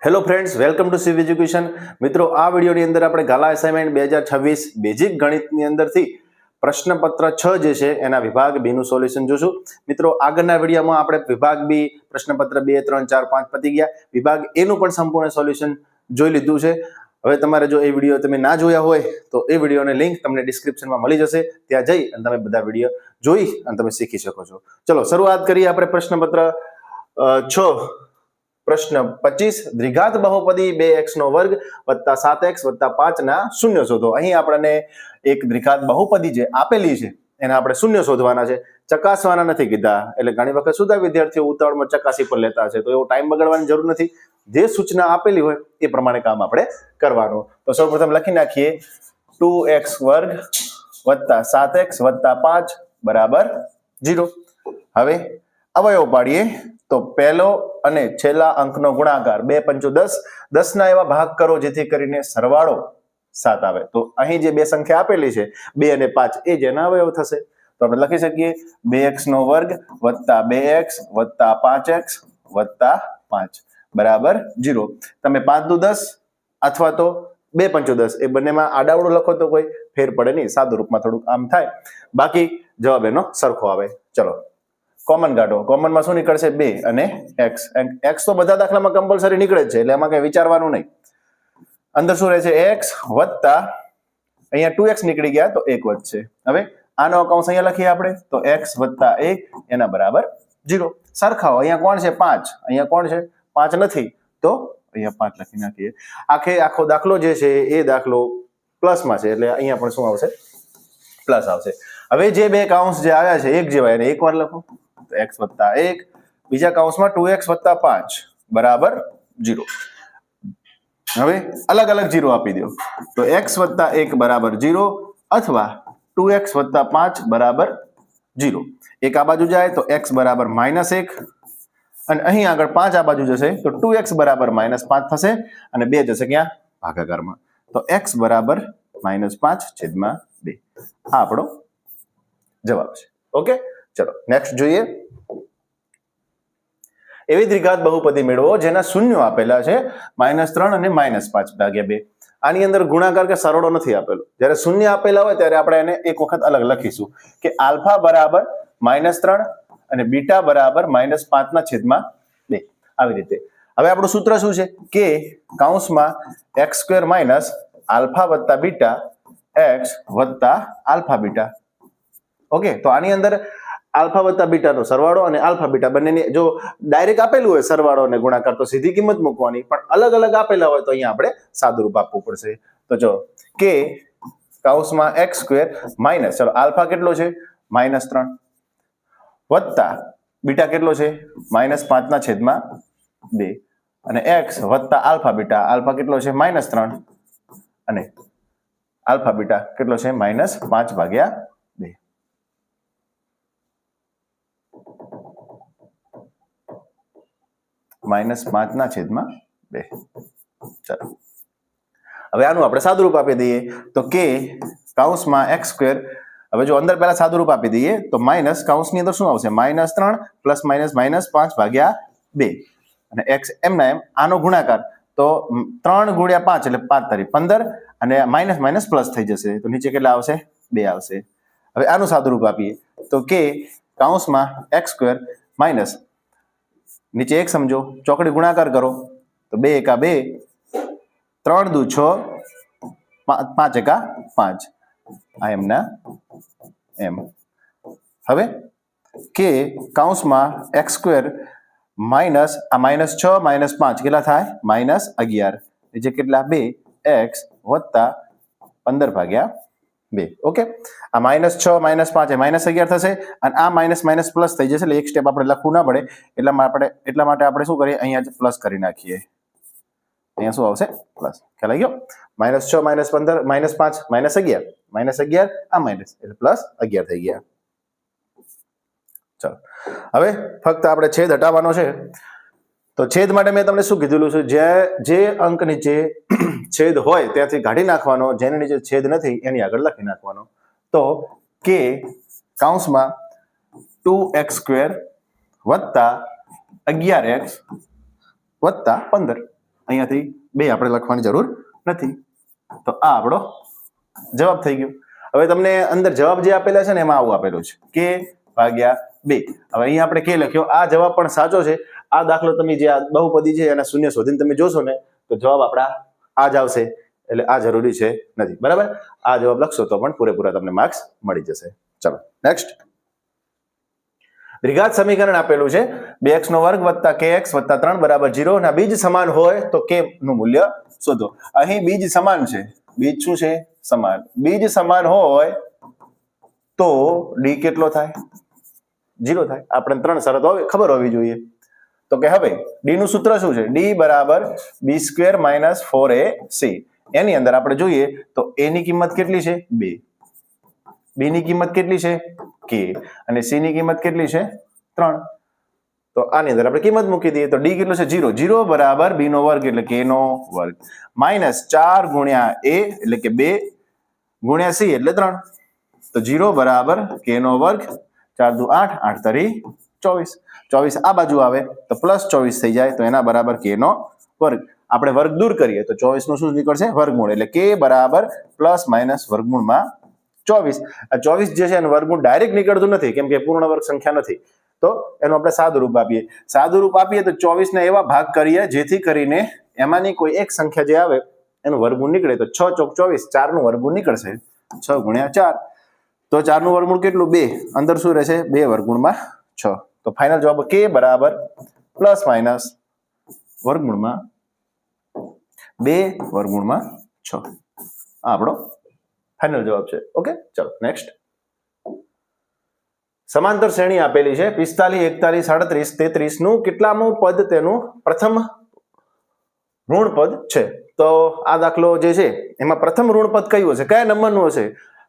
Hello friends, welcome to Shiv education. મિત્રો, આ વિડીયોની અંદર આપણે ગાલા એસાઇનમેન્ટ 2026 બેઝિક ગણિતની અંદરથી પ્રશ્નપત્ર 6 જે છે એના વિભાગ બી નું સોલ્યુશન જોશું. મિત્રો, આગળના વિડીયોમાં આપણે વિભાગ બી પ્રશ્નપત્ર 2, 3, 4, 5 પતી ગયા. વિભાગ એ નું પણ સંપૂર્ણ સોલ્યુશન જોઈ લીધું છે. હવે તમારે જો એ વિડીયો તમે ના જોયા હોય તો એ વિડીયોની લિંક તમને ડિસ્ક્રિપ્શનમાં મળી જશે. ત્યાં જઈ અને તમે બધા વિડીયો જોઈ અને તમે શીખી શકો છો. ચલો શરૂઆત કરીએ આપણે પ્રશ્નપત્ર 6. પ્રશ્ન 25 દ્વિઘાત બહુપદી 2x નો વર્ગ વત્તા 7x વત્તા 5 ના શૂન્ય શોધો. અહીં આપણને એક દ્વિઘાત બહુપદી જે આપેલી છે એના આપણે શૂન્ય શોધવાના છે, ચકાસવાના નથી કીધા. એટલે ઘણી વખત સુધા વિદ્યાર્થીઓ ઉતાવળમાં ચકાસી પર લેતા છે, તો એવો ટાઈમ બગાડવાની જરૂર નથી. જે સૂચના આપેલી હોય એ પ્રમાણે કામ આપણે કરવાનું. તો સૌપ્રથમ લખી નાખીએ 2x વર્ગ વત્તા 7x વત્તા 5 બરાબર 0. હવે અવયવ પાડીએ તો પહેલો અને છેલ્લા અંકનો ગુણાકાર 2 × 5 = 10. 10 ના એવા ભાગ કરો જેથી કરીને સરવાળો 7 આવે. તો અહીં જે બે સંખ્યા આપેલી છે 2 અને 5 એ જેના અવયવ થશે. તો આપણે લખી શકીએ 2x નો વર્ગ વત્તા 2x વત્તા 5x વત્તા 5 બરાબર 0. તમે 5 દુ 10 અથવા તો 2 × 10 એ બંનેમાં આડાવડું લખો તો કોઈ ફેર પડે નહીં, સાદું રૂપમાં થોડુંક આમ થાય, બાકી જવાબ એનો સરખો આવે. ચલો કોમન કાઢો. કોમનમાં શું નીકળશે? 2 અને x. x તો બધા દાખલામાં કમ્પલસરી નીકળે જ છે, એટલે એમાં કઈ વિચારવાનું નહીં. અંદર શું રહે છે? x વત્તા અહીંયા 2x નીકળી ગયા તો 1 વધશે. હવે આનો કૌંસ અહીંયા લખીએ આપણે તો x વત્તા 1 એના બરાબર 0. સરખાવો. અહીંયા કોણ છે? 5. અહીંયા કોણ છે? 5 નથી, તો અહીંયા 5 લખી નાખીએ. આખો દાખલો જે છે એ દાખલો પ્લસમાં છે, એટલે અહીંયા પણ શું આવશે? પ્લસ આવશે. હવે જે બે કૌંસ જે આવ્યા છે એક જેવા, એને એકવાર લખો તો x વત્તા 1, બીજા કૌંસમાં 2x વત્તા 5 બરાબર 0. હવે અલગ અલગ 0 આપી દો તો x વત્તા 1 બરાબર 0 અથવા 2x વત્તા 5 બરાબર 0. એક આ બાજુ જાય તો x બરાબર -1 અને અહીં આગળ 5 આ બાજુ જશે તો 2x બરાબર -5 થશે અને 2 જશે ક્યાં? ભાગાકારમાં. તો x બરાબર -5/2. આ આપણો જવાબ છે. ઓકે, ચલો નેક્સ્ટ જોઈએ. એવી દ્વિઘાત બહુપદી મેળવો જેના શૂન્યો આપેલા છે -3 અને -5/2. આની અંદર ગુણાકાર કે સરવાળો નથી આપેલો. જ્યારે શૂન્ય આપેલા હોય ત્યારે આપણે એને એક વખત અલગ લખીશું કે આલ્ફા બરાબર -3 અને બીટા બરાબર -5/2. આવી રીતે. હવે આપણું સૂત્ર શું છે કે કૌંસમાં x² - આલ્ફા વત્તા બીટા x વત્તા આલ્ફા બીટા. ઓકે, તો આની અંદર આલ્ફા વત્તા બીટાનો સરવાળો અને આલ્ફા બીટા બંનેની જો ડાયરેક્ટ આપેલું હોય સરવાળો અને ગુણાકાર તો સીધી કિંમત મૂકવાની, પણ અલગ અલગ આપેલા હોય તો અહીંયા આપણે સાદું રૂપ આપવું પડશે. તો જો કે કૌંસમાં x² - ચલો આલ્ફા કેટલો છે? -3 વત્તા બીટા કેટલો છે? -5/2 અને x વત્તા આલ્ફા બીટા. આલ્ફા કેટલો છે? -3 અને આલ્ફા બીટા કેટલો છે? -5/2. -5/2. ચાલો હવે આનું આપણે સાદું રૂપ આપી દઈએ તો કે કૌંસમાં x². હવે જો અંદર પહેલા સાદું રૂપ આપી દઈએ તો માઇનસ કૌંસની અંદર શું આવશે? -3 ± -5/2 અને x એમના એમ આનો ગુણાકાર તો 3 × 5 એટલે 5 × 15 અને માઇનસ માઇનસ પ્લસ થઈ જશે તો નીચે કેટલા આવશે? 2 આવશે. હવે આનું સાદું રૂપ આપીએ તો કે કૌંસમાં x² માઇનસ નીચે 1 સમજો, ચોકડી ગુણાકાર કરો તો 2 × 2, 3 × 6, 5 × 5. આ એમના એમ. હવે કે કૌંસમાં x² માઇનસ આ -6 -5 કેટલા થાય? -11. જે કેટલા? 2x વત્તા 15/2. ઓકે, આ -6 -5 એ -11 થશે અને આ માઇનસ માઇનસ પ્લસ થઈ જશે, એટલે એક સ્ટેપ આપણે લખવું ના પડે એટલા માટે આપણે શું કરીએ? અહીંયા પ્લસ કરી નાખીએ. અહીંયા શું આવશે? પ્લસ. ખ્યાલ આવી ગયો? -6 -15 -5 -11 -11 આ માઇનસ એટલે +11 થઈ ગયા. ચલો હવે ફક્ત આપણે છેદ હટાવવાનો છે. તો છેદ માટે મેં તમને શું કીધેલું છે? જે અંક નીચે છેદ હોય ત્યાંથી કાઢી નાખવાનો, જેની નીચે છેદ નથી એની આગળ લખી નાખવાનો. તો કે કૌંસમાં 2x² વત્તા 11x વત્તા 15. અહીંયાથી 2 આપણે લખવાની જરૂર નથી. તો આ આપણો જવાબ થઈ ગયો. હવે તમને અંદર જવાબ જે આપેલા છે ને એમાં આવું આપેલું છે કે ભાગ્યા 2. હવે અહીંયા આપણે કે લખ્યો, આ જવાબ પણ સાચો છે. આ દાખલો તમે જે આ બહુપદી છે એના શૂન્ય શોધીને તમે જોશો ને તો જવાબ આપણા આ જ આવશે. એટલે આ જરૂરી છે નથી. બરાબર, આ જવાબ લખશો તો પણ પૂરેપૂરા તમને માર્ક્સ મળી જશે. ચલો નેક્સ્ટ. દ્વિઘાત સમીકરણ આપેલું છે 2x² + kx + 3 = 0 ના બીજ સમાન હોય તો k નું મૂલ્ય શોધો. અહીં બીજ સમાન છે. બીજ શું છે? સમાન. બીજ સમાન હોય તો d કેટલો થાય? 0 થાય. આપણે 3 શરતો ખબર હોવી જોઈએ. તો કે હવે d નું સૂત્ર શું છે? d = b² - 4ac. એની અંદર આપણે જોઈએ તો a ની કિંમત કેટલી છે? 2. b ની કિંમત કેટલી છે? k. અને c ની કિંમત કેટલી છે? 3. તો આની અંદર આપણે કિંમત મૂકી દઈએ તો d કેટલો છે? 0. 0 = b² એટલે k² -4 × a એટલે કે 2 × c એટલે 3. તો 0 = k². 4 દુ 8, 8 તરી 24. 24 આ બાજુ આવે તો +24 થઈ જાય તો એના બરાબર k². આપણે વર્ગ દૂર કરીએ તો 24 નું શું નીકળશે? વર્ગમૂળ. એટલે k ± વર્ગમૂળમાં 24. આ 24 જે છે એનું વર્ગમૂળ ડાયરેક્ટ નીકળતું નથી કેમ કે પૂર્ણ વર્ગ સંખ્યા નથી. તો એનું આપણે સાદું રૂપ આપીએ. સાદું રૂપ આપીએ તો 24 ને એવા ભાગ કરીએ જેથી કરીને એમાંની કોઈ એક સંખ્યા જે આવે એનું વર્ગમૂળ નીકળે. તો 6 × 24 4 નું વર્ગમૂળ નીકળશે. 6 × 4 તો 4 નું વર્ગમૂળ કેટલું? 2. અંદર શું રહેશે? 2 વર્ગમૂળમાં 6. તો ફાઇનલ જવાબ k ± વર્ગમૂળમાં 2 વર્ગમૂળમાં 6. આ આપણો ફાઇનલ જવાબ છે. ઓકે, ચલો નેક્સ્ટ. સમાંતર શ્રેણી આપેલી છે 45, 41, 37, 33 નું કેટલામું પદ તેનું પ્રથમ ઋણ પદ છે? તો આ દાખલો જે છે એમાં પ્રથમ ઋણ પદ કયું હશે? કયા નંબરનું હશે?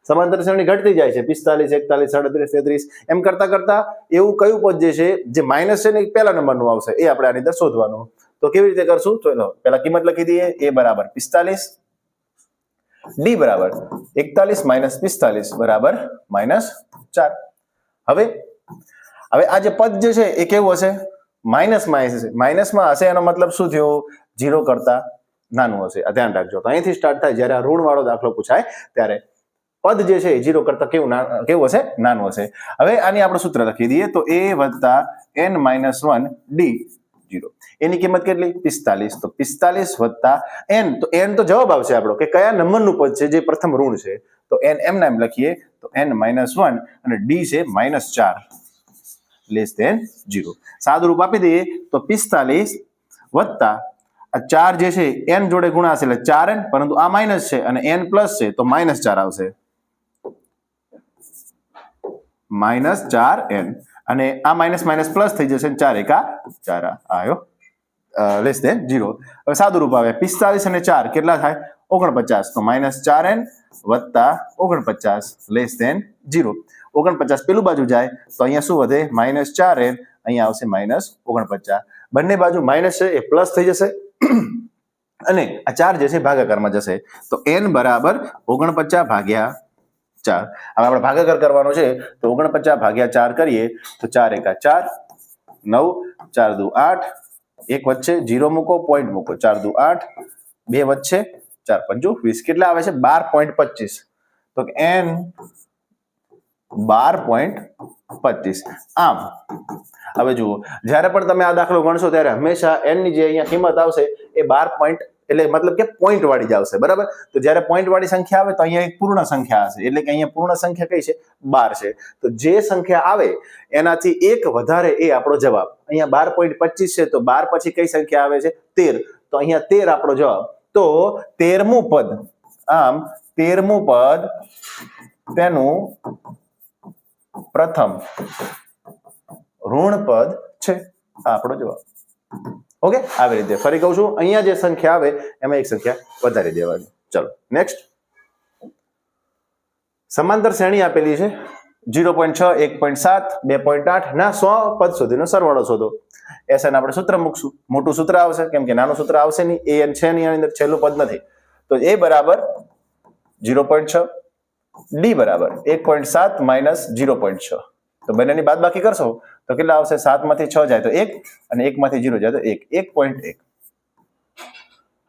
સમાંતર શ્રેણી ઘટતી જાય છે 45, 41, 37, 33 એમ કરતા કરતા એવું કયું પદ જે છે જે માઇનસ છે ને પહેલા નંબરનું આવશે એ આપણે આની અંદર શોધવાનું. તો કેવી રીતે કરશું? તો પહેલા કિંમત લખી દઈએ. a = 45, d = 41 - 45 = -4. હવે આ જે પદ જે છે એ કેવું હશે? માઇનસમાં હશે. માઇનસમાં હશે એનો મતલબ શું થયો? 0 કરતા નાનું હશે. આ ધ્યાન રાખજો. તો અહીંથી સ્ટાર્ટ થાય જ્યારે આ ઋણ વાળો દાખલો પૂછાય ત્યારે પદ જે છે એ 0 કરતા કેવું હશે? નાનું હશે. હવે આની આપણે સૂત્ર લખી દઈએ તો a + n - 1 d 0. એની કિંમત કેટલી? 45. તો 45 + n. તો n તો જવાબ આવશે આપણો કે કયા નંબરનું પદ છે જે પ્રથમ ઋણ છે. તો n એમ નામ લખીએ તો n - 1 અને d છે -4 <0. સાદું રૂપ આપી દઈએ તો 45 વત્તા આ 4 જે છે n જોડે ગુણાશે એટલે 4n, પરંતુ આ માઇનસ છે અને n પ્લસ છે તો -4 આવશે. -4n અને આ માઇનસ માઇનસ પ્લસ થઈ જશે. 4 × 4 આવ્યો <0. હવે સાદું રૂપ આવે 45 અને 4 કેટલા થાય? 49. તો -4n વત્તા 49 <0. 49 પેલું બાજુ જાય તો અહીંયા શું વધે? -4n. અહીંયા આવશે -49. બંને બાજુ માઇનસ છે એ પ્લસ થઈ જશે અને આ 4 જે છે ભાગાકારમાં જશે. તો n = 49/4. હવે આપણે ભાગાકાર કરવાનો છે તો 49/4 કરીએ તો 4 × 4 9, 4 દુ 8, 1 વચ્ચે 0 મૂકો, પોઈન્ટ મૂકો, 4 દુ 8, 2 વચ્ચે 4 × 5 20. કેટલા આવે છે? 12.25. તો n 12.25. આમ હવે જુઓ જ્યારે પણ તમે આ દાખલો ગણશો ત્યારે હંમેશા n ની જે અહીંયા કિંમત આવશે એ 12 એટલે મતલબ કે પોઈન્ટ વાળી જ આવશે. બરાબર, તો જ્યારે પોઈન્ટ વાળી સંખ્યા આવે તો અહીંયા એક પૂર્ણ સંખ્યા હશે. એટલે કે અહીંયા પૂર્ણ સંખ્યા કઈ છે? 12 છે. તો જે સંખ્યા આવે એનાથી એક વધારે એ આપણો જવાબ. અહીંયા 12.25 છે તો 12 પછી કઈ સંખ્યા આવે છે? 13. તો અહીંયા 13 આપણો જવાબ. તો 13મું પદ, આમ 13મું પદ તેનું પ્રથમ ઋણ પદ છે. આ આપણો જવાબ. ઓકે, આવી રીતે ફરી કહું છું, અહીંયા જે સંખ્યા આવે એમાં એક સંખ્યા વધારી દેવાની. ચલો નેક્સ્ટ. સમાંતર શ્રેણી આપેલી છે 0.6, 1.7, 2.8 ના 100 પદ સુધીનો સરવાળો શોધો. એસએન આપણે સૂત્ર મૂકશું. મોટું સૂત્ર આવશે કેમ કે નાનું સૂત્ર આવશે નહીં. an છે નહીં, આની અંદર છેલ્લું પદ નથી. તો a = 0.6, d = 1.7 - 0.6. તો બંનેની બાદબાકી કરશો તો કેટલા આવશે? 7 માંથી 6 જાય તો 1 અને 1 માંથી 0 જાય તો 1. 1.1.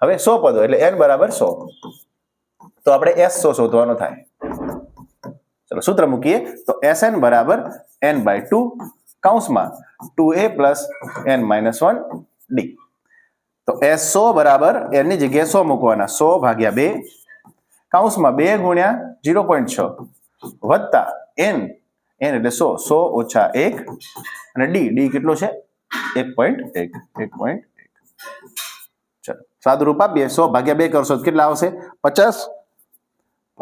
હવે 100 પદો એટલે n બરાબર 100. તો આપણે S100 શોધવાનો થાય. ચલો સૂત્ર મૂકીએ તો Sn બરાબર n/2 કૌંસમાં 2a + n-1 d. તો S100 બરાબર n ની જગ્યાએ 100 મૂકવાના. 100/2 કૌંસમાં 2 ગુણ્યા 0.6 વત્તા n એટલે 100 100 - 1 અને d કેટલો છે 1.1. ચલો સાદુરૂપ આપીએ 100/2 કરશો તો કેટલા આવશે 50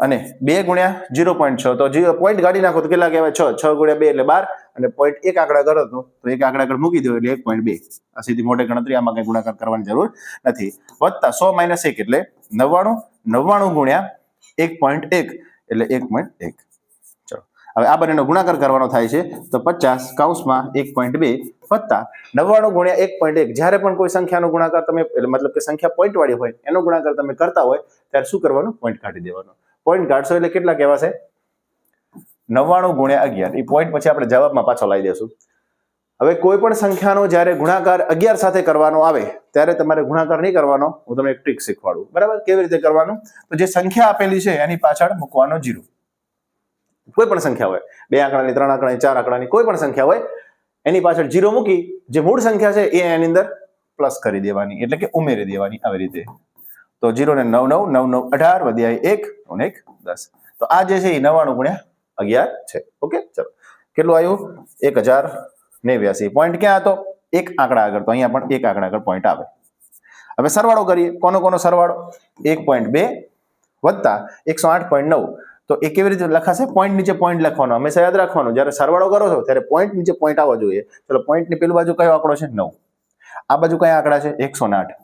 અને 2 ગુણ્યા 0.6 તો 0 પોઈન્ટ કાઢી નાખો તો કેટલા કહેવાય 6 6 ગુણ્યા 2 એટલે 12 અને પોઈન્ટ એક આંકડા કરો તો એક આંકડા આગળ મૂકી દો એટલે 1.2. આ સીધી મોટી ગણતરી, આમાં કઈ ગુણાકાર કરવાની જરૂર નથી. વત્તા 100 - 1 એટલે 99 99 ગુણ્યા 1.1 એટલે 1.1. ચલો હવે આ બંનેનો ગુણાકાર કરવાનો થાય છે તો 50 કૌંસમાં 1.2 વત્તા 99 ગુણ્યા 1.1. જ્યારે પણ કોઈ સંખ્યાનો ગુણાકાર તમે મતલબ કે સંખ્યા પોઈન્ટ વાળી હોય એનો ગુણાકાર તમે કરતા હોય ત્યારે શું કરવાનું પોઈન્ટ કાઢી દેવાનો. પોઈન્ટ કાઢશો એટલે કેટલા કહેવાશે 99 ગુણ્યા 11. એ પોઈન્ટ પછી આપણે જવાબમાં પાછો લાવી દેશું. હવે કોઈ પણ સંખ્યાનો જ્યારે ગુણાકાર 11 સાથે કરવાનો આવે ત્યારે તમારે ગુણાકાર નહીં કરવાનો. હું તમને એક ટ્રીક શીખવાડું, બરાબર? કેવી રીતે કરવાનું? તો જે સંખ્યા આપેલી છે એની પાછળ મૂકવાનો 0. કોઈ પણ સંખ્યા હોય 2 આંકડાની 3 આંકડાની 4 આંકડાની કોઈ પણ સંખ્યા હોય એની પાછળ 0 મૂકી જે મૂળ સંખ્યા છે એ એની અંદર પ્લસ કરી દેવાની, એટલે કે ઉમેરી દેવાની આવી રીતે. તો 0 ને 9 9 9 18 વધ્યા 1 અને 1 10. તો આ જે છે એ 99 ગુણ્યા 11 છે. ઓકે, ચલો કેટલું આવ્યું 1089. પોઈન્ટ ક્યાં હતો એક આંકડા આગળ, તો અહીંયા પણ એક આંકડા આગળ પોઈન્ટ આવે. હવે સરવાળો કરીએ. કોનો સરવાળો 1.2 વત્તા 108.9. તો એ કેવી રીતે લખાશે? પોઈન્ટ નીચે પોઈન્ટ લખવાનો. હંમેશા યાદ રાખવાનું જ્યારે સરવાળો કરો છો ત્યારે પોઈન્ટ નીચે પોઈન્ટ આવવા જોઈએ. ચલો પોઈન્ટની પેલી બાજુ કયો આંકડો છે 9, આ બાજુ કયા આંકડા છે 108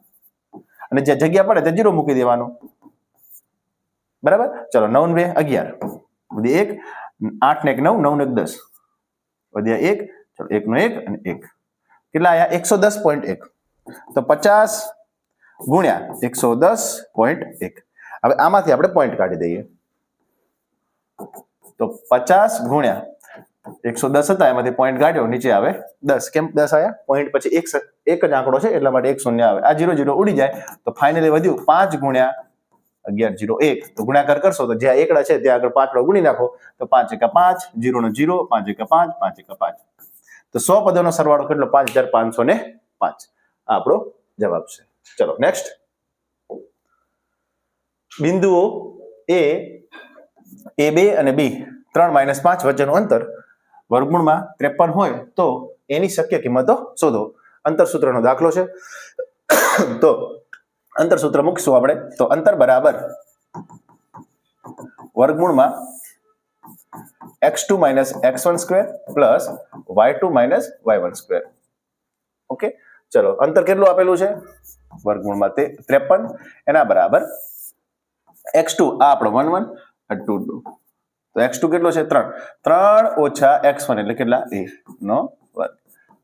અને જે જગ્યા પડે તે 0 મૂકી દેવાનું, બરાબર? ચલો 9 ને 2 11 વધી 1 8 ને 1 9 9 ને 1 10 વધ્યા 1. ચલો 1 નો 1 અને 1 કેટલા આયા 110.1. તો 50 ગુણ્યા 110.1. હવે આમાંથી આપણે પોઈન્ટ કાઢી દઈએ. તો 50 ગુણ્યા 110 હતા એમાંથી પોઈન્ટ કાઢ્યો નીચે આવે 10. કેમ 10 આયા? પોઈન્ટ પછી એક જ આંકડો છે એટલા માટે 1 શૂન્ય આવે. આ 0 0 ઉડી જાય તો ફાઇનલી વધ્યું 5 ગુણ્યા 1101. તો ગુણાકાર કરશો તો જ્યાં એકડા છે ત્યાં આગળ 5 ગુણી નાખો તો 5 × 5 0 નો 0 5 × 5 5 × 5. તો 100 પદોનો સરવાળો કેટલો 5505. આ આપણો જવાબ છે. ચલો નેક્સ્ટ. બિંદુઓ A2 અને B3 - 5 વચ્ચેનું અંતર વર્ગમૂળમાં 53 હોય તો એની શક્ય કિંમતો શોધો. અંતર સૂત્રનો દાખલો છે. તો અંતર સૂત્ર મૂકશું આપણે. તો અંતર બરાબર વર્ગમૂળમાં x2 - x1² + y2 - y1². Okay, ચલો અંતર કેટલું આપેલું છે વર્ગમૂળમાં 53. એના બરાબર x2 આ આપણો 1 1 2 2. તો x2 કેટલો છે 3 3 - x1 એટલે કેટલા a નો વર્ગ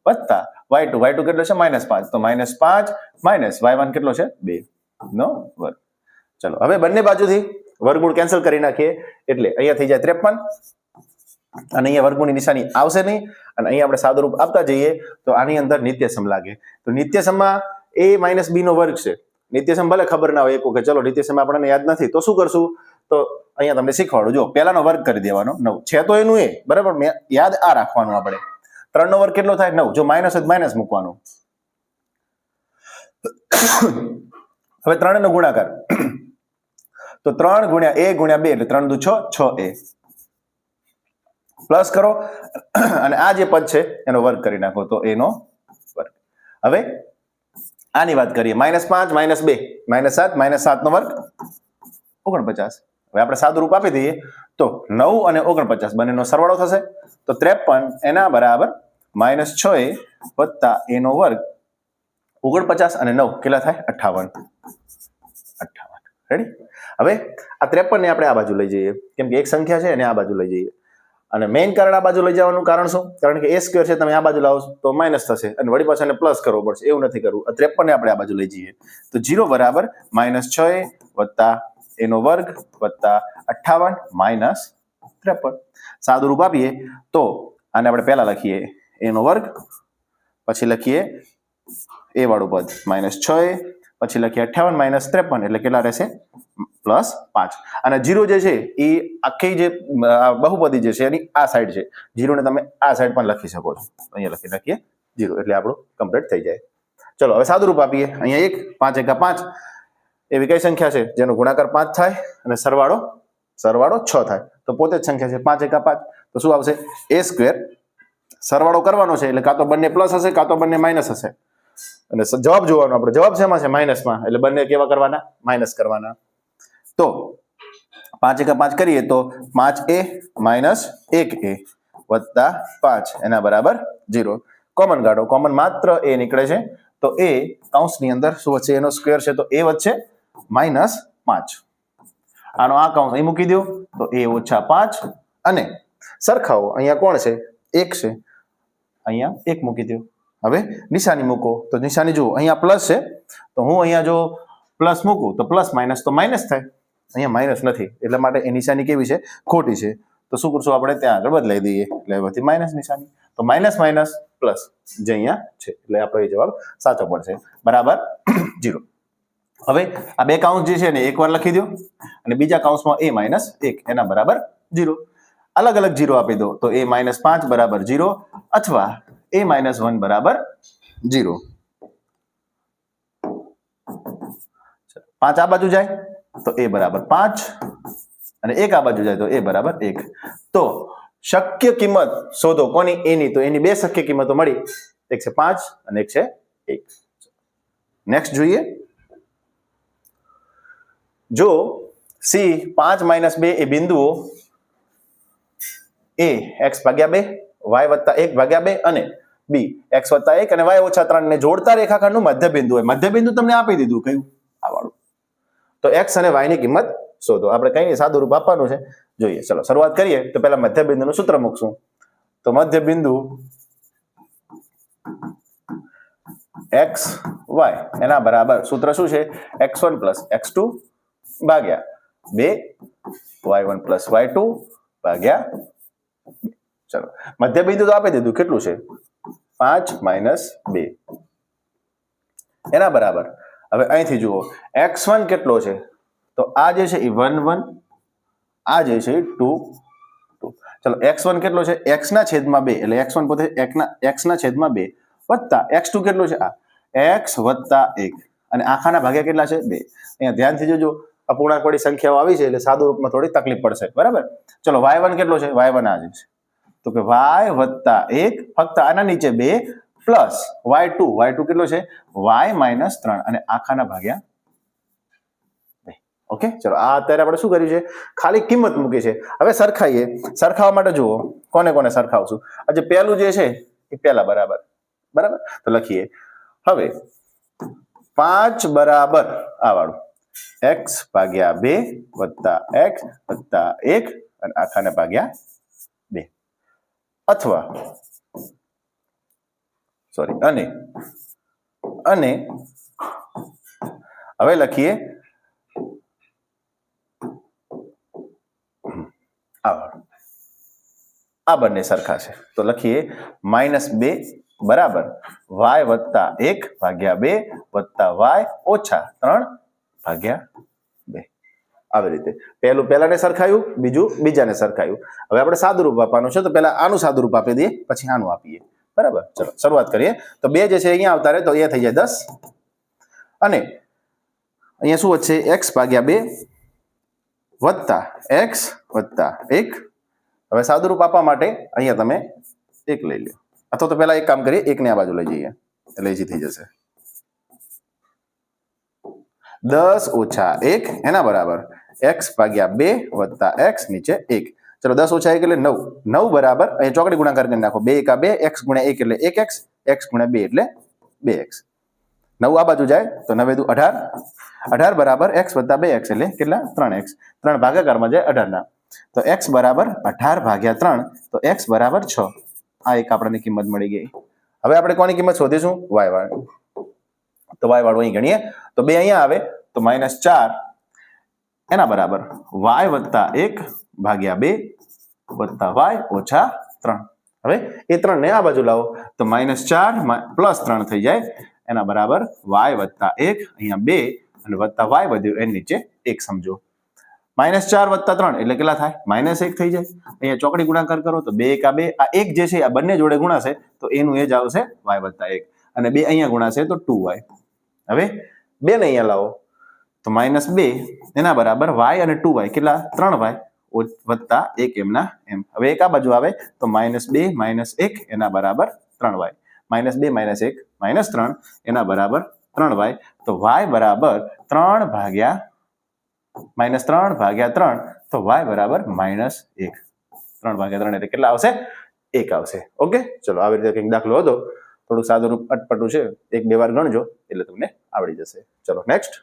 વત્તા y2 કેટલો છે -5. તો -5 - y1 કેટલો છે 2 નો વર્ગ. ચલો હવે બંને બાજુથી વર્ગમૂળ કેન્સલ કરી નાખીએ એટલે અહીંયા થઈ જાય 53 અને અહીંયા વર્ગમૂળની નિશાની આવશે નહીં અને અહીંયા આપણે સાદુરૂપ આપતા જઈએ તો આની અંદર નિત્યસમ લાગે. તો નિત્યસમમાં a - b નો વર્ગ છે. નિત્યસમ ભલે ખબર ના હોય એક વખત, ચલો નિત્યસમ આપણને યાદ નથી તો શું કરશું? તો અહીંયા તમને શીખવાડું. જો પહેલાનો વર્ગ કરી દેવાનો 9 છે તો એનું a, બરાબર? યાદ આ રાખવાનું. આપણે 3 નો વર્ગ કેટલો થાય 9. જો માઇનસ હોય માઇનસ મૂકવાનું. હવે 3 નો ગુણાકાર તો 3 ગુણ્યા a ગુણ્યા 2 એટલે 3 દુ 6 6a પ્લસ કરો અને આ જે પદ છે એનો વર્ગ કરી નાખો તો a નો વર્ગ. હવે આની વાત કરીએ -5 - 2 -7 -7 નો વર્ગ 49. હવે આપણે સાદું રૂપ આપી દઈએ તો 9 અને 49 બંનેનો સરવાળો થશે તો 53 એના બરાબર -6a વત્તા a નો વર્ગ 49 અને 9 કેટલા થાય 58. રેડી? હવે આ 53 ને આપણે આ બાજુ લઈ જઈએ કેમ કે એક સંખ્યા છે અને આ બાજુ લઈ જઈએ. અને મેઇન કારણ આ બાજુ લઈ જવાનું કારણ શું? કારણ કે a² છે તમે આ બાજુ લાવો તો માઇનસ થશે અને વળી પાછા એને પ્લસ કરવો પડશે. એવું નથી કરવું. આ 53 ને આપણે આ બાજુ લઈ જઈએ તો 0 બરાબર -6a વત્તા a નો વર્ગ વત્તા 58 - 53. સાદું રૂપ આપીએ તો આને આપણે પહેલા લખીએ a નો વર્ગ, પછી લખીએ a વાળું પદ -6a પછી લખીએ 58 - 53 એટલે કેટલા રહેશે +5 અને 0 જે છે એ આખી જે બહુપદી જે છે એની આ સાઈડ છે 0 ને તમે આ સાઈડ પણ લખી શકો છો અહીંયા લખી નાખીએ 0 એટલે આપણું કમ્પ્લીટ થઈ જાય ચલો હવે સાદું રૂપ આપીએ અહીંયા 1 5 × 5 એવી કઈ સંખ્યા છે જેનો ગુણાકાર 5 થાય અને સરવાળો 6 થાય તો પોતે જ સંખ્યા છે 5 × 5 તો શું આવશે a² સરવાળો કરવાનો છે એટલે કાં તો બંને પ્લસ હશે કાં તો બંને માઇનસ હશે અને જવાબ જોવાનો આપણે જવાબ શેમાં છે માઇનસમાં એટલે બંને કેવા કરવાના માઇનસ કરવાના તો 5 × 5 કરીએ તો 5a - 1a વત્તા 5 એના બરાબર 0 કોમન કાઢો કોમન માત્ર a નીકળે છે તો a કૌંસની અંદર શું વચ્ચે એનો સ્ક્વેર છે તો a વચ્ચે -5 આનો આ કૌંસ અહીં મૂકી દો તો a - 5 અને સરખાવો અહીંયા કોણ છે 1 છે અહીંયા 1 મૂકી દો હવે નિશાની મૂકો તો નિશાની જુઓ અહીંયા પ્લસ છે તો હું અહીંયા જો પ્લસ મૂકું તો પ્લસ માઇનસ તો માઇનસ થાય અહીંયા માઇનસ નથી એટલે માટે એ નિશાની કેવી છે ખોટી છે તો શું કરશું આપણે ત્યાં આગળ બદલાઈ દઈએ એટલે પછી માઇનસ નિશાની તો માઇનસ માઇનસ પ્લસ જે અહીંયા છે એટલે આપણો એ જવાબ સાચો પડશે બરાબર 0 હવે આ બે કૌંસ જે છે ને એકવાર લખી દો અને બીજા કૌંસમાં a - 1 એના બરાબર 0 અલગ અલગ 0 આપી દો તો a - 5 બરાબર 0 અથવા a - 1 બરાબર 0 5 આ બાજુ જાય તો a બરાબર 5 અને 1 આ બાજુ જાય તો a બરાબર 1 તો શક્ય કિંમત શોધો કોની એની તો એની બે શક્ય કિંમતો મળી એક છે 5 અને એક છે 1 નેક્સ્ટ જોઈએ જો c 5 - 2 એ બિંદુઓ a x/2 y + 1/2 અને b x + 1 અને y - 3 ને જોડતા રેખાખંડનું મધ્યબિંદુ હોય મધ્યબિંદુ તમને આપી દીધું કયું આ વાળું તો x અને y ની કિંમત શોધો આપણે કઈ સાદું રૂપ આપવાનું છે જોઈએ ચલો શરૂઆત કરીએ તો પહેલા મધ્યબિંદુનું સૂત્ર મૂકશું તો મધ્યબિંદુ x y એના બરાબર સૂત્ર શું છે x1 + x2 ભાગ્યા 2 y1 + y2 ભાગ્યા ચલો મધ્યબિંદુ તો આપી દીધું કેટલું છે 5 - 2 એના બરાબર હવે અહીંથી જુઓ x1 કેટલો છે તો આ જે છે એ 1 1 આ જે છે 2 2 ચલો x1 કેટલો છે x ના છેદમાં 2 એટલે x1 પોતે x ના છેદમાં 2 વત્તા x2 કેટલો છે આ x + 1 અને આખાના ભાગ્યા કેટલા છે 2 અહીંયા ધ્યાનથી જોજો અપૂર્ણાંકવાળી સંખ્યાઓ આવી છે એટલે સાદું રૂપમાં થોડી તકલીફ પડશે બરાબર ચલો y1 કેટલો છે y1 આ છે તો કે y + 1 ફક્ત આના નીચે 2 પ્લસ y2 કેટલો છે y - 3 અને આખાના ભાગ્યા 2 ઓકે ચલો આ અત્યારે આપણે શું કર્યું છે ખાલી કિંમત મૂકી છે હવે સરખાઈએ સરખાવવા માટે જુઓ કોને કોને સરખાવશું આ જે પહેલું જે છે એ પહેલા બરાબર તો લખીએ હવે 5 બરાબર આ વાળું x/2 + x + 1 અને આખાના ભાગ્યા 2 અથવા સોરી અને હવે લખીએ આ બંને સરખા છે તો લખીએ -2 બરાબર y + 1/2 વત્તા y ઓછા 3/2 આવી રીતે પહેલું પહેલાને સરખાયું બીજું બીજાને સરખાયું હવે આપણે સાદું રૂપ આપવાનું છે તો પહેલા આનું સાદું રૂપ આપી દઈએ પછી આનું આપીએ બરાબર ચલો શરૂઆત કરીએ તો 2 જે છે અહીંયા આવતા રહે તો એ થઈ જાય 10 અને અહીંયા શું વધશે x/2 વત્તા x વત્તા 1 હવે સાદું રૂપ આપવા માટે અહીંયા તમે 1 લઈ લો અથવા તો પહેલા એક કામ કરીએ 1 ને આ બાજુ લઈ જઈએ એટલે ઈઝી થઈ જશે 10 ઓછા 1 એના બરાબર x/2 વત્તા x નીચે 1 ચલો 10 ઓછા 1 એટલે 9 9 બરાબર અહીં ચોકડી ગુણાકાર કરી નાખો 2 × 2 x × 1 એટલે 1x x × 2 એટલે 2x 9 આ બાજુ જાય તો 9 × 2 18 18 બરાબર x વત્તા 2x એટલે કેટલા 3x 3 ભાગાકારમાં જાય 18 ના તો x બરાબર 18/3 તો x બરાબર 6 આ એક આપણને કિંમત મળી ગઈ હવે આપણે કોની કિંમત શોધીશું y વાળું તો y વાળું અહીં ગણીએ તો 2 અહીંયા આવે તો -4 એના બરાબર y વત્તા 1 ભાગ્યા 2 વત્તા y ઓછા 3 હવે એ 3 ને આ બાજુ લાવો તો -4 + 3 થઈ જાય એના બરાબર y વત્તા 1, અહીંયા 2 અને વત્તા y વધ્યું એની નીચે 1 સમજો. -4 વત્તા 3 એટલે કેટલા થાય? -1 થઈ જાય. અહીંયા ચોકડી ગુણાકાર કરો તો 2 1 2, આ 1 જે છે આ બંને જોડે ગુણાશે તો એનું એ જ આવશે y વત્તા 1 અને 2 અહીંયા ગુણાશે તો 2y. હવે 2 ને અહીંયા લાવો તો -2 એના બરાબર y અને 2y કેટલા? 3y વત્તા 1 એમના એમ. હવે એક આ બાજુ આવે તો -2 -1 એના બરાબર 3y. -2 -1 -3 એના બરાબર 3y. તો y બરાબર 3 ભાગ્યા -3 ભાગ્યા 3 તો y બરાબર -1. 3 ભાગ્યા 3 એટલે કેટલા આવશે? 1 આવશે. ઓકે, ચલો આવી રીતે કંઈક દાખલો હતો, થોડું સાદું રૂપ અટપટું છે, 1-2 વાર ગણજો એટલે તમને આવડી જશે. ચલો નેક્સ્ટ.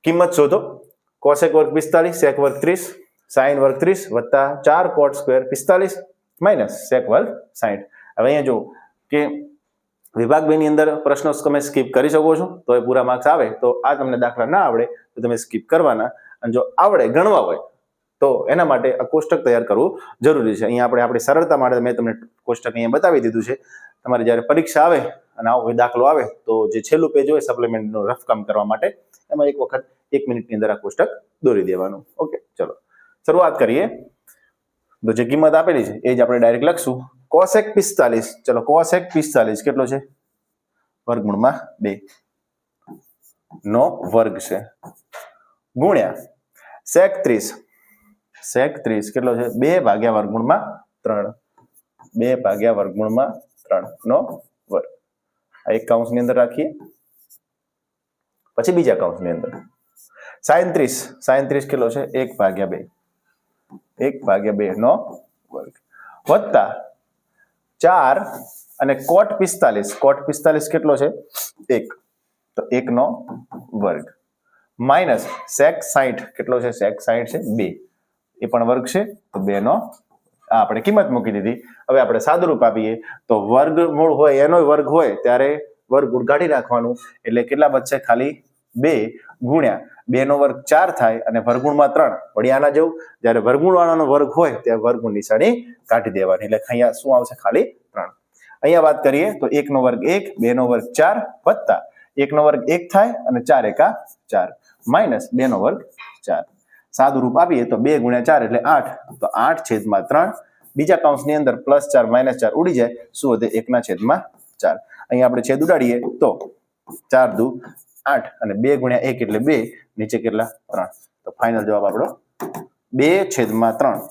કિંમત શોધો. કોસેક વર્ગ 45 સેક વર્ગ 30 સાઇન વર્ગ 30 વત્તા 4 કોટ સ્ક્વેર 45 માઇનસ સેક વર્ગ 60. હવે અહીંયા જો કે વિભાગ 2 ની અંદર પ્રશ્નો તમે સ્કીપ કરી શકો છો તો એ પૂરા માર્ક્સ આવે. તો આ તમને દાખલા ના આવડે તો તમે સ્કીપ કરવાના, અને જો આવડે ગણવા હોય તો એના માટે આ કોષ્ટક તૈયાર કરવું જરૂરી છે. અહીંયા આપણે આપણી સરળતા માટે મેં તમને કોષ્ટક અહીંયા બતાવી દીધું છે. તમારે જ્યારે પરીક્ષા આવે અને આવો કોઈ દાખલો આવે તો જે છેલ્લું પેજ હોય સપ્લિમેન્ટનું રફ કામ કરવા માટે એમાં એક વખત 1 મિનિટની અંદર આ કોષ્ટક દોરી દેવાનું. ઓકે, ચલો શરૂઆત કરીએ. તો જે કિંમત આપેલી છે એ જ આપણે ડાયરેક્ટ લખશું. કોસેક 45, ચલો કોસેક 45 કેટલો છે? વર્ગમૂળમાં 2 નો વર્ગ છે ગુણ્યા સેક 30. સેક 30 કેટલો છે? 2 ભાગ્યા વર્ગમૂળમાં 3. 2 ભાગ્યા વર્ગમૂળમાં 3 નો વર્ગ. આ એક કૌંસની અંદર રાખીએ, પછી બીજા કૌંસની અંદર સાઇન 30. સાઇન 30 કેટલો છે? 1 ભાગ્યા 2. 1 ભાગ્યા 2 નો વર્ગ વત્તા 4 અને કોટ 45. કોટ 45 કેટલો છે? 1, તો 1 નો વર્ગ માઇનસ સેક 60 કેટલો છે? સેક 60 છે 2, એ પણ વર્ગ છે તો 2 નો આપણે કિંમત મૂકી દીધી. હવે આપણે સાદુરૂપ આપીએ તો વર્ગમૂળ હોય એનો વર્ગ હોય ત્યારે વર્ગમૂળ કાઢી નાખવાનું એટલે કેટલા બચશે? ખાલી 2 ગુણ્યા 2 નો વર્ગ 4 થાય અને વર્ગમૂળમાં 3. વળી આના જેવું જ્યારે વર્ગમૂળ વાળાનો વર્ગ હોય ત્યારે વર્ગમૂળ નિશાની કાઢી દેવાની એટલે અહીંયા શું આવશે? ખાલી 3. અહીંયા વાત કરીએ તો 1 નો વર્ગ 1, 2 નો વર્ગ 4 વત્તા 1 નો વર્ગ 1 થાય અને 4 એકા 4 માઇનસ 2 નો વર્ગ 4. સાદું રૂપ આપીએ તો 2 ગુણ્યા 4 એટલે 8, તો 8/3. બીજા કૌંસની અંદર +4 -4 ઉડી જાય, શું વધે? 1/4. અહીંયા આપણે છેદ ઉડાડીએ તો 4 દુ 8 અને 2 ગુણ્યા 1 એટલે 2, નીચે કેટલા? 3. તો ફાઇનલ જવાબ આપણો 2/3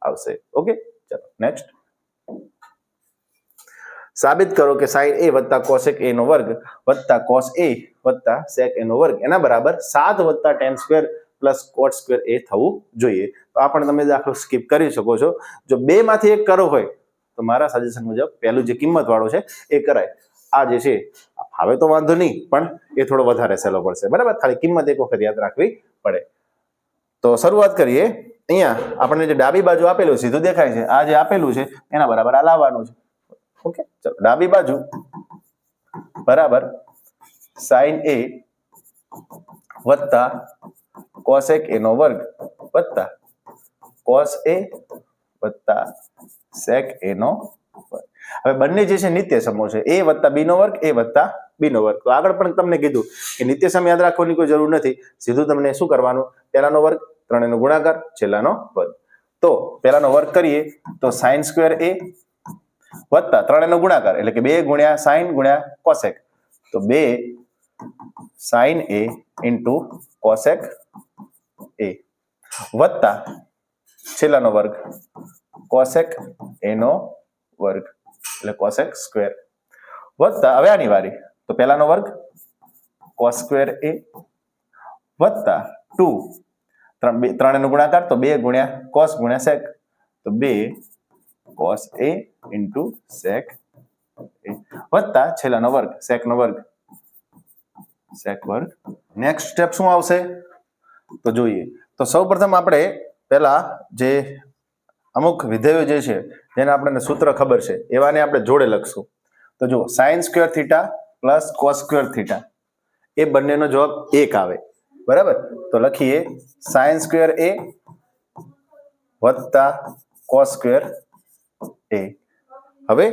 આવશે. ઓકે, ચલો નેક્સ્ટ. સાબિત કરો કે સાઇન a વત્તા કોસેક a નો વર્ગ વત્તા કોસ a વત્તા સેક a નો વર્ગ એના બરાબર 7 વત્તા tan square plus cot square a થવું જોઈએ. તો આ પણ તમે દાખલો સ્કીપ કરી શકો છો. જો 2 માંથી એક કરો હોય તો મારા સજેશન મુજબ પહેલું જે કિંમત વાળો છે એ કરાય. આ જે છે હવે તો વાંધો નહીં, પણ એ થોડો વધારે સહેલો પડશે. બરાબર, ખાલી કિંમત એક વખત યાદ રાખવી પડે. તો શરૂઆત કરીએ. અહીંયા આપણને જે ડાબી બાજુ આપેલું સીધું દેખાય છે, આ જે આપેલું છે એના બરાબર આ લાવવાનું છે. ઓકે, ચલો ડાબી બાજુ બરાબર સાઇન a વત્તા કોસેક a નો વર્ગ વત્તા કોસ a વત્તા સેક a નો વર્ગ. હવે બંને જે છે નિત્ય સમૂહ છે, a વત્તા b નો વર્ગ, a વત્તા b નો વર્ગ. તો આગળ પણ તમને કીધું કે નિત્ય સમ યાદ રાખવાની કોઈ જરૂર નથી. સીધું તમને શું કરવાનું? પહેલાનો વર્ગ, ત્રણેયનો ગુણાકાર, છેલ્લાનો વર્ગ. તો પહેલાનો વર્ગ કરીએ તો સાઇન સ્ક્વેર a વત્તા ત્રણેયનો ગુણાકાર એટલે કે 2 ગુણ્યા સાઇન ગુણ્યા કોસેક, તો 2 sine a into cosec a વત્તા છેલ્લાનો વર્ગ કોસેક a નો વર્ગ એટલે કોસેક સ્ક્વેર વત્તા હવે આની વારી તો પહેલાનો વર્ગ કોસ સ્ક્વેર a વત્તા 2 ત્રણેયનો ગુણાકાર તો 2 ગુણ્યા કોસ ગુણ્યા સેક, તો 2 cos a into sec a વત્તા છેલ્લાનો વર્ગ સેક નો વર્ગ સેક વર્ગ. નેક્સ્ટ સ્ટેપ શું આવશે તો જોઈએ. તો સૌપ્રથમ આપણે પહેલા જે અમુક વિધેયો જે છે જેને આપણને સૂત્ર ખબર છે એવાને આપણે જોડે લખશું. તો જો sine square theta plus cos square theta એ બંનેનો જવાબ 1 આવે. બરાબર, તો લખીએ સાઇન સ્ક્વેર a વત્તા કોસ સ્ક્વેર a. હવે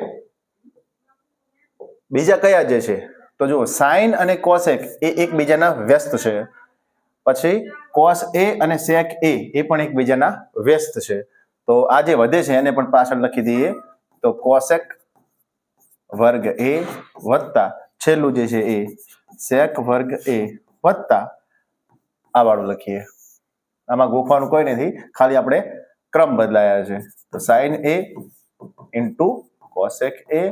બીજા કયા જે છે તો જુઓ સાઇન અને કોસેક એ એકબીજાના વ્યસ્ત છે, પછી કોસ એ અને સેક એ પણ એકબીજાના વ્યસ્ત છે. તો આ જે વધે છે એને પણ પાછળ લખી દઈએ, તો કોસેક વર્ગ એ વત્તા છેલ્લું જે છે એ સેક વર્ગ એ વત્તા આ વાળું લખીએ. આમાં ગોખવાનું કોઈ નથી, ખાલી આપણે ક્રમ બદલાયા છે. તો સાઇન એ ઇન્ટુ કોસેક એ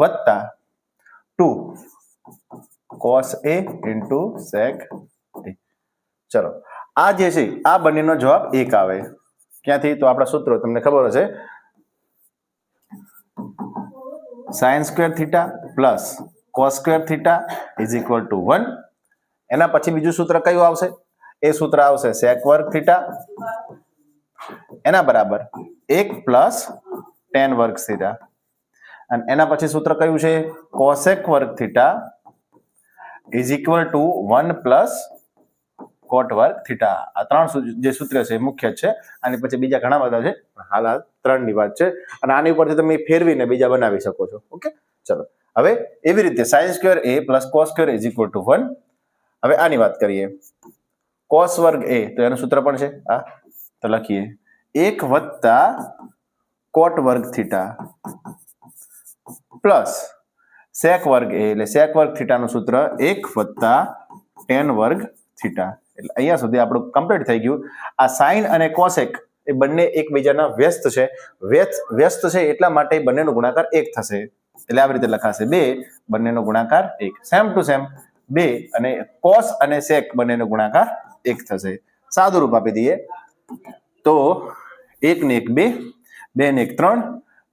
વત્તા 2 કોસ એ ઇન્ટુ સેક એ. ચલો આ જે છે આ બંનેનો જવાબ 1 આવે. ક્યાંથી? તો આપણા સૂત્રો તમને ખબર હશે, sign square theta plus cos square theta is equal to 1. એના પછી બીજું સૂત્ર કયું આવશે? એ સૂત્ર આવશે સેક વર્ગ થીટા એના બરાબર 1 પ્લસ ટેન વર્ગ થીટા. અને એના પછી સૂત્ર કયું છે? કોસેક વર્ગ theta is equal to 1 plus કોટ વર્ગ થીટા. આ ત્રણ જે સૂત્ર છે એ મુખ્ય છે. આની પછી બીજા ઘણા બધા છે, હાલ આ ત્રણની વાત છે. અને આની ઉપરથી તમે ફેરવીને બીજા બનાવી શકો છો. ઓકે, ચલો હવે એવી રીતે sine square A plus cos square is equal to 1. હવે આની વાત કરીએ, કોસ વર્ગ એ તો એનું સૂત્ર પણ છે આ, તો લખીએ 1 વત્તા કોટ વર્ગ થીટા પ્લસ સેક વર્ગ એ એટલે સેક વર્ગ થીટાનું સૂત્ર 1 વત્તા ટેન વર્ગ થીટા. એટલે અહીંયા સુધી આપણું કમ્પ્લીટ થઈ ગયું. આ સાઇન અને કોસેક એ બંને એકબીજાના વ્યસ્ત છે. વ્યસ્ત છે એટલા માટે બંનેનો ગુણાકાર 1 થશે. એટલે આવી રીતે લખાશે 2 બંનેનો ગુણાકાર 1. સેમ ટુ સેમ 2 અને કોસ અને સેક બંનેનો ગુણાકાર 1 થશે. સાદું રૂપ આપી દઈએ તો 1 ને 1 2, 2 ને 1 3,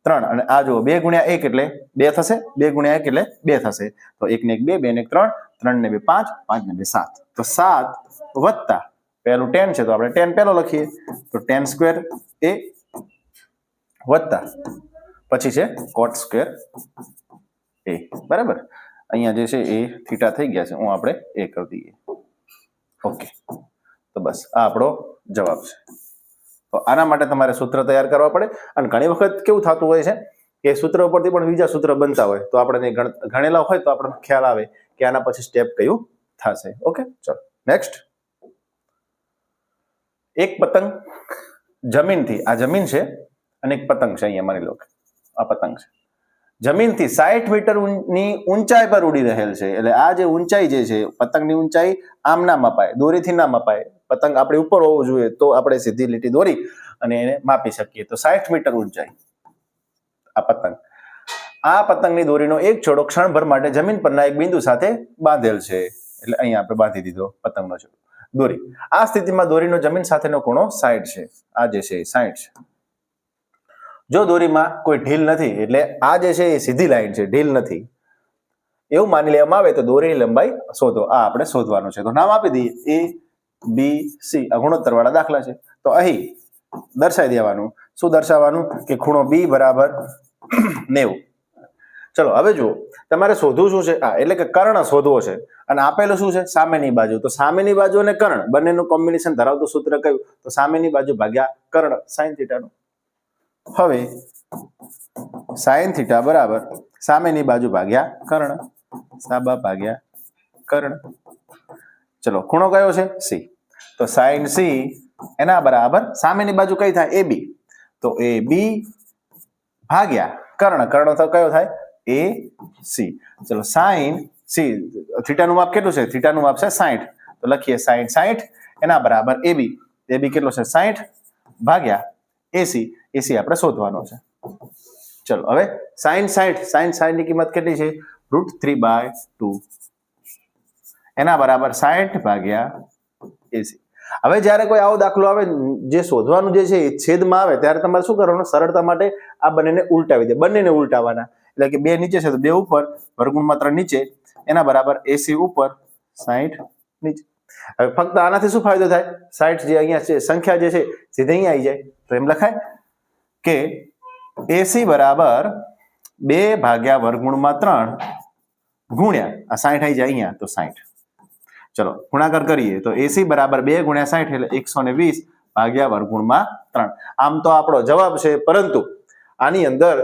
3 અને આ જુઓ 2 ગુણ્યા 1 એટલે 2 થશે, 2 ગુણ્યા 1 એટલે 2 થશે. તો 1 ને 1 2, 2 ને 1 3, 3 ને 2 5, 5 ને 2 7. તો 7 વત્તા પહેલું 10 છે તો આપણે 10 પહેલો લખીએ, તો 10 સ્ક્વેર એ વત્તા પછી છે કોટ સ્ક્વેર એ. બરાબર, અહીંયા જે છે એ થીટા થઈ ગયા છે, હું આપણે એ કરી દઈએ. ઓકે, તો બસ આ આપણો જવાબ છે. તો આના માટે તમારે સૂત્ર તૈયાર કરવા પડે. અને ઘણી વખત કેવું થતું હોય છે કે સૂત્ર ઉપરથી પણ બીજા સૂત્ર બનતા હોય, તો આપણે ગણેલા હોય તો આપણને ખ્યાલ આવે કે આના પછી સ્ટેપ કયું થશે. ઓકે, ચલો નેક્સ્ટ. એક પતંગ જમીનથી, આ જમીન છે અને એક પતંગ છે, અહીંયા માની લો આ પતંગ છે, જમીનથી 60 મીટરની ઊંચાઈ પર ઉડી રહેલ છે. એટલે આ જે ઊંચાઈ જે છે, પતંગની ઊંચાઈ આમ ના મપાય, દોરીથી ના મપાય. પતંગ આપણી ઉપર હોવું જોઈએ તો આપણે સીધી લીટી દોરી અને એને માપી શકીએ. તો 60 મીટર ઊંચાઈ આ પતંગ. આ પતંગની દોરીનો એક છોડો ક્ષણભર માટે જમીન પરના એક બિંદુ સાથે બાંધેલ છે. એટલે અહીંયા આપણે બાંધી દીધો પતંગનો છોડો દોરી. આ સ્થિતિમાં દોરીનો જમીન સાથેનો ખૂણો 60 છે. આ જે છે એ 60 છે. જો દોરીમાં કોઈ ઢીલ નથી, એટલે આ જે છે એ સીધી લાઈન છે, ઢીલ નથી, એવું માની લેવામાં આવે તો દોરીની લંબાઈ શોધો. આ આપણે શોધવાનું છે. તો નામ આપી દઈએ ABC. આ ગુણોત્તર વાળા દાખલા છે. તો અહીં દર્શાવી દેવાનું. શું દર્શાવવાનું? કે ખૂણો B બરાબર 90. ચલો હવે જુઓ, તમારે શોધવું શું છે? એટલે કે કર્ણ શોધવો છે. અને આપેલું શું છે? સામેની બાજુ. તો સામેની બાજુ અને કર્ણ બંનેનું કોમ્બિનેશન ધરાવતું સૂત્ર કયું? તો સામેની બાજુ ભાગ્યા કર્ણ સાઇન થીટાનું. હવે સાઇન થીટા બરાબર સામેની બાજુ ભાગ્યા કર્ણ, સાબા ભાગ્યા કર્ણ. ચલો ખૂણો કયો છે? C. તો સાઇન C એના બરાબર સામેની બાજુ કઈ થાય? AB. તો AB ભાગ્યા કર્ણ. કર્ણ તો કયો થાય? AC. ચલો સાઇન C, થીટાનું માપ કેટલું છે? થીટાનું માપ છે 60. તો લખીએ સાઇન 60 એના બરાબર AB. AB કેટલો છે? 60 ભાગ્યા AC. AC આપણે શોધવાનો છે. ચલો હવે સાઇન 60 ની કિંમત કેટલી છે? √3/2 એના બરાબર 60 ભાગ્યા AC. હવે જ્યારે કોઈ આવો દાખલો આવે, જે શોધવાનું જે છે એ છેદમાં આવે, ત્યારે તમારે શું કરવાનું? સરળતા માટે આ બંનેને ઉલટાવી દે, બંનેને ઉલટાવાના. એટલે કે 2 નીચે છે તો 2 ઉપર, વર્ગમૂળમાં 3 નીચે, એના બરાબર AC ઉપર 60 નીચે. હવે ફક્ત આનાથી શું ફાયદો થાય? 60 જે અહીંયા છે સંખ્યા જે છે સીધે અહીંયા આવી જાય. તો એમ લખાય કે AC બરાબર 2 ભાગ્યા વર્ગમૂળમાં 3 ગુણ્યા આ 60 આવી જાય અહીંયા, તો 60. ચલો ગુણાકાર કરીએ તો AC બરાબર 2 ગુણ્યા 60 એટલે 120 ભાગ્યા વર્ગમૂળમાં 3. આમ તો આપણો જવાબ છે, પરંતુ આની અંદર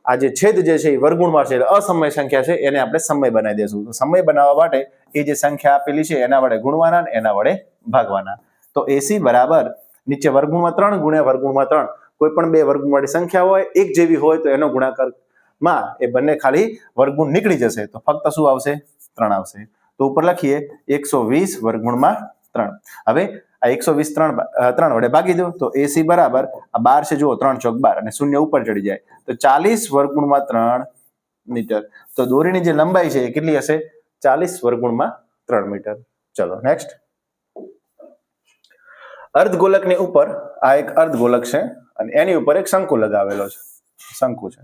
આ જે છેદ જે છે એ વર્ગુણમાં છે, એટલે અસમય સંખ્યા છે, એને આપણે સમય બનાવી દઈશું. તો સમય બનાવવા માટે એ જે સંખ્યા આપેલી છે એના વડે ગુણવાના, એના વડે ભાગવાના. તો 80 બરાબર નીચે વર્ગુણમાં 3 ગુણ્યા વર્ગુણમાં 3. કોઈ પણ બે વર્ગમૂળવાળી સંખ્યા હોય એક જેવી હોય તો એનો ગુણાકારમાં એ બંને ખાલી વર્ગમૂળ નીકળી જશે. તો ફક્ત શું આવશે? 3 આવશે. તો ઉપર લખીએ 120 વર્ગમૂળમાં 3. હવે આ 120 3 વડે ભાગી દો તો 80 બરાબર આ 12 છે, જુઓ 3 ચોક 12 અને શૂન્ય ઉપર ચડી જાય તો 40 વર્ગમૂળમાં 3 મીટર. તો દોરીની જે લંબાઈ છે એ કેટલી હશે? 40 વર્ગમૂળમાં 3 મીટર. ચલો નેક્સ્ટ. અર્ધગોલકની ઉપર આ એક અર્ધગોલક છે અને એની ઉપર એક શંકુ લગાવેલો છે. શંકુ છે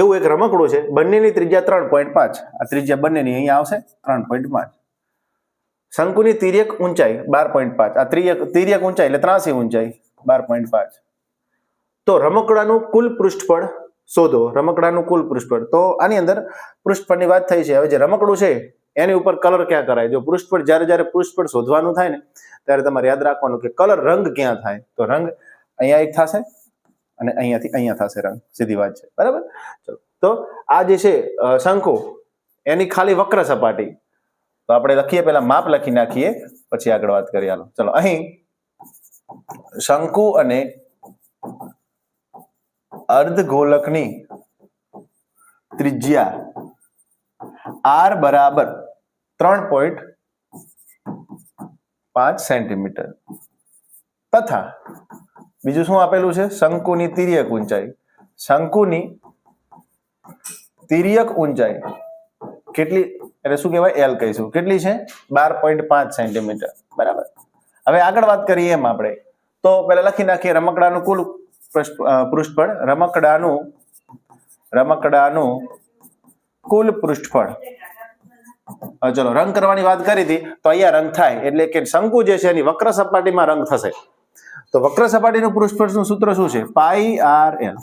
એવું એક રમકડું છે. બંનેની ત્રિજ્યા 3.5. આ ત્રિજ્યા બંનેની અહીંયા આવશે 3.5. શંકુની તિર્યક ઊંચાઈ 12.5. આ તિર્યક ઊંચાઈ એટલે ત્રાસી ઊંચાઈ 12.5. તો રમકડાનું કુલ પૃષ્ઠફળ શોધો. રમકડાનું કુલ પૃષ્ઠફળ. તો આની અંદર પૃષ્ઠફળની વાત થઈ છે. હવે જે રમકડું છે એની ઉપર કલર ક્યાં કરાય? જો પૃષ્ઠફળ જ્યારે પૃષ્ઠફળ શોધવાનું થાય ને ત્યારે તમારે યાદ રાખવાનું કે કલર રંગ ક્યાં થાય. તો રંગ અહીંયા એક થશે અને અહીંયાથી અહીંયા થશે રંગ. સીધી વાત છે, બરાબર. ચલો તો આ જે છે શંકુ એની ખાલી વક્ર સપાટી. તો આપણે લખીએ, પહેલા માપ લખી નાખીએ પછી આગળ વાત કરીએ. હાલો ચલો. અહીં શંકુ અને અર્ધગોલકની ત્રિજ્યા r બરાબર 3.5 સેન્ટીમીટર તથા બીજું શું આપેલું છે? શંકુની તિર્યક ઊંચાઈ. શંકુની તિર્યક ઊંચાઈ કેટલી એટલે શું કહેવાય? L કહીશું. કેટલી છે? 12.5 સેન્ટીમીટર. બરાબર. હવે આગળ વાત કરીએ એમ આપણે તો પહેલા લખી નાખીએ રમકડાનું કુલ પૃષ્ઠફળ. રમકડાનું કુલ પૃષ્ઠફળ. ચલો રંગ કરવાની વાત કરી હતી તો અહીંયા રંગ થાય એટલે કે શંકુ જે છે એની વક્ર સપાટીમાં રંગ થશે. તો વક્ર સપાટીનું પૃષ્ઠફળનું સૂત્ર શું છે? πr_l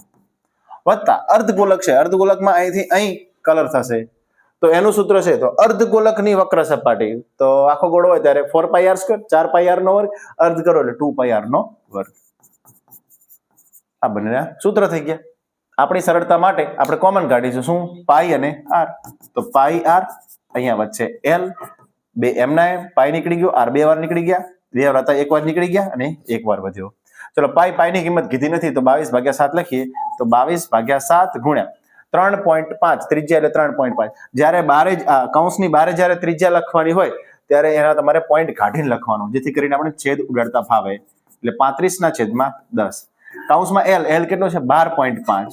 વત્તા અર્ધગોલક છે. અર્ધગોલકમાં અહીંથી અહીં કલર થશે તો એનું સૂત્ર છે તો અર્ધગોલકની વક્ર સપાટી. તો આખો ગોળો હોય ત્યારે 4πr², 4πr નો વર્ગ, અર્ધ કરો એટલે 2πr નો વર્ગ. આ બંને સૂત્ર થઈ ગયા. આપણી સરળતા માટે આપણે કોમન કાઢીશું. શું? પાઈ અને r. તો પાઈ r અહીંયા વચ્ચે l, બે એમના એમ, પાઈ નીકળી ગયો, r બે વાર નીકળી ગયા, બે વાર હતા એક વાર નીકળી ગયા અને એક વાર વધ્યો. ચલો પાઈની કિંમત કીધી નથી તો 22/7 લખીએ. તો 22/7 ગુણ્યા 3.5 ત્રિજ્યા એટલે 3.5. જ્યારે બારે કૌંસની બારે જ્યારે ત્રિજ્યા લખવાની હોય ત્યારે એના તમારે પોઈન્ટ કાઢીને લખવાનું જેથી કરીને આપણે છેદ ઉડાડતા ફાવે. એટલે 35/10. કૌંસમાં l કેટલો છે? 12.5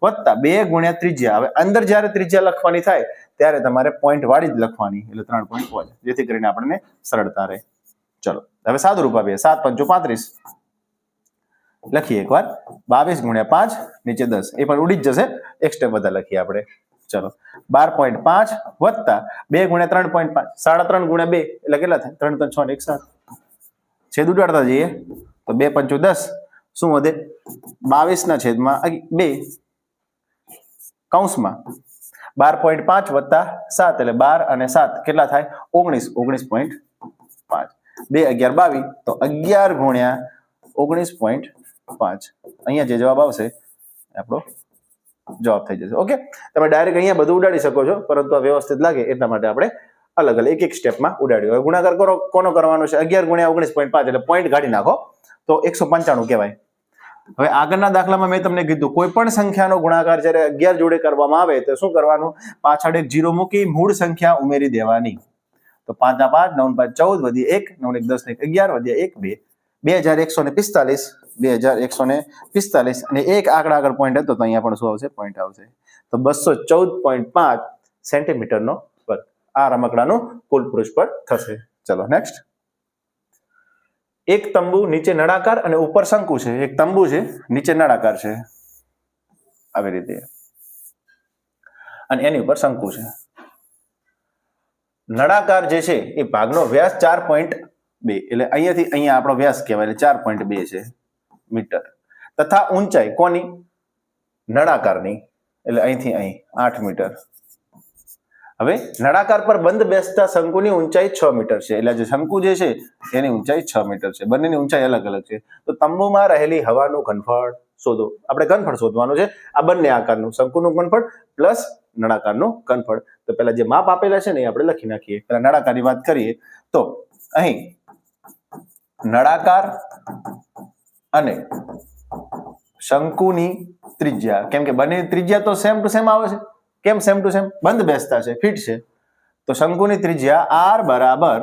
વત્તા 2 ગુણ્યા ત્રિજ્યા. હવે અંદર જ્યારે ત્રિજ્યા લખવાની થાય ત્યારે તમારે પોઈન્ટ વાળી જ લખવાની એટલે 3.5 જેથી કરીને આપણને સરળતા રહે. ચલો હવે સાદું રૂપ આપીએ. 7 × 5 = 35 લખીએ એકવાર. 22 × 5 નીચે 10 એ પણ ઉડી જ જશે. એક સ્ટેપ વધારે લખીએ આપણે. ચલો 12.5 વત્તા 2 × 3.5 3.5 × 2 એટલે કેટલા થાય? 3 × 6 = 1 છેદ ઉડાડતા જઈએ તો 2 × 5 = 10. શું વધે? 22/2 કૌંસમાં 12.5 વત્તા 7 એટલે 12 અને 7 કેટલા થાય? 19.5. 2 × 11 = 22 તો 11 ગુણ્યા 19.5 અહીંયા જે જવાબ આવશે આપણો જવાબ થઈ જશે. ઓકે, તમે ડાયરેક્ટ અહીંયા બધું ઉડાડી શકો છો પરંતુ આ વ્યવસ્થિત લાગે એટલા માટે આપણે અલગ અલગ એક સ્ટેપમાં ઉડાડ્યું. હવે ગુણાકાર કરો. કોનો કરવાનો છે? 11 ગુણ્યા 19.5 એટલે પોઈન્ટ કાઢી નાખો તો 195 કહેવાય. હવે આગળના દાખલામાં મેં તમને કીધું કોઈ પણ સંખ્યાનો ગુણાકાર જ્યારે 11 જોડે કરવામાં આવે તો શું કરવાનું? પાછળ એક 0 મૂકી મૂળ સંખ્યા ઉમેરી દેવાની. તો 5 × 5 9 × 5 14 વધી 1 9 × 1 10 11 વધ્યા 1 2 2145 2145 અને એક આગળ પોઈન્ટ હતો તો અહીંયા પણ શું આવશે? પોઈન્ટ આવશે. તો 214.5 સેન્ટીમીટરનો વર્ગ આ રમકડાનું કુલ પૃષ્ઠફળ થશે. ચલો નેક્સ્ટ. એક તંબુ નીચે નળાકાર અને ઉપર શંકુ છે. એક તંબુ છે નીચે નળાકાર છે આવી રીતે અને એની ઉપર શંકુ છે. નળાકાર જે છે એ ભાગનો વ્યાસ 4.2 એટલે અહીંયાથી અહીંયા આપણો વ્યાસ કહેવાય એટલે 4.2 છે મીટર તથા ઊંચાઈ કોની? નળાકારની એટલે અહીંથી અહીં 8 મીટર. હવે નળાકાર પર બંધ બેસતા શંકુની ઊંચાઈ 6 મીટર છે. એટલે જે શંકુ જે છે એની ઊંચાઈ 6 મીટર છે. બંનેની ઊંચાઈ અલગ અલગ છે. તો તંબુમાં રહેલી હવાનું ઘનફળ શોધો. આપણે ઘનફળ શોધવાનું છે આ બંને આકારનું, શંકુનું ઘનફળ પ્લસ નળાકારનું ઘનફળ. તો પેલા જે માપ આપેલા છે ને એ આપણે લખી નાખીએ. પેલા નળાકારની વાત કરીએ તો અહીં નળાકાર અને શંકુની ત્રિજ્યા, કેમ કે બંને ત્રિજ્યા તો સેમ ટુ સેમ આવે છે. કેમ સેમ ટુ સેમ? બંધ બેસતા છે, ફિટ છે. તો શંકુની ત્રિજ્યા r બરાબર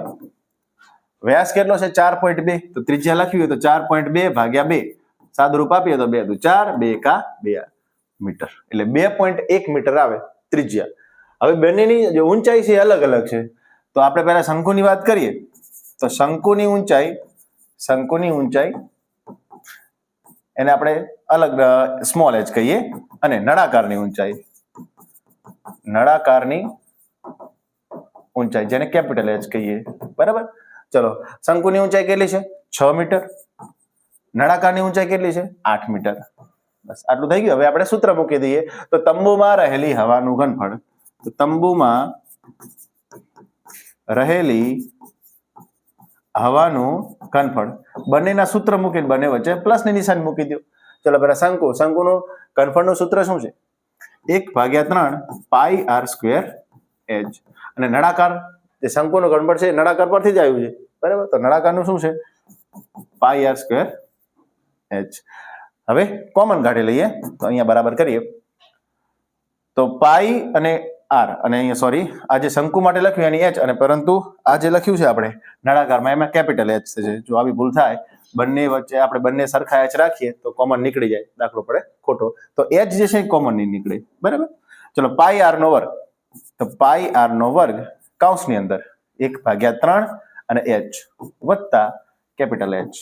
વ્યાસ કેટલો છે 4.2, તો ત્રિજ્યા લખવી હોય તો 4.2 ભાગ્યા 2, સાદું રૂપ આપીએ તો 2 દુ 4, 2 એકા 2 મીટર, એટલે 2.1 મીટર આવે ત્રિજ્યા. હવે બંનેની જે ઊંચાઈ છે એ અલગ અલગ છે. તો આપણે પહેલા શંકુની વાત કરીએ તો શંકુની ઊંચાઈ એને આપણે અલગ સ્મોલ h કહીએ, અને નળાકારની ઊંચાઈ જેને કેપિટલ H કહીએ. બરાબર. ચલો, શંકુની ઊંચાઈ કેટલી છે 6 મીટર, નળાકારની ઊંચાઈ કેટલી છે 8 મીટર. બસ આટલું થઈ ગયું. હવે આપણે સૂત્ર મૂકી દઈએ તો તંબુમાં રહેલી હવાનું ઘનફળ, તો તંબુમાં રહેલી હવાનું ઘનફળ બંનેના સૂત્ર મૂકીને બંને વચ્ચે પ્લસની નિશાની મૂકી દો. ચલો પેલા શંકુનું ઘનફળનું સૂત્ર શું છે? 1/3 પાઈ r સ્ક્વેર h. અને નળાકાર જે શંકુનું ઘનફળ છે નળાકાર પરથી જ આવ્યું છે. બરાબર. તો નળાકારનું શું છે? પાઈ r સ્ક્વેર h. હવે કોમન કાઢી લઈએ તો અહીંયા બરાબર કરીએ તો પાઈ અને r, અને અહીંયા સોરી આ જે શંકુ માટે લખ્યું એની h, અને પરંતુ આ જે લખ્યું છે આપણે નળાકારમાં એમાં કેપિટલ h છે. જો આવી ભૂલ થાય બંને વચ્ચે આપણે બંને સરખા h રાખીએ તો કોમન નીકળી જાય, દાખલો પડે ખોટો. તો h જે છે કોમન નહીં નીકળે. બરાબર. ચલો પાઈ r નો વર્ગ, તો પાઈ r નો વર્ગ કૌંસની અંદર 1/3 અને h વત્તા કેપિટલ H.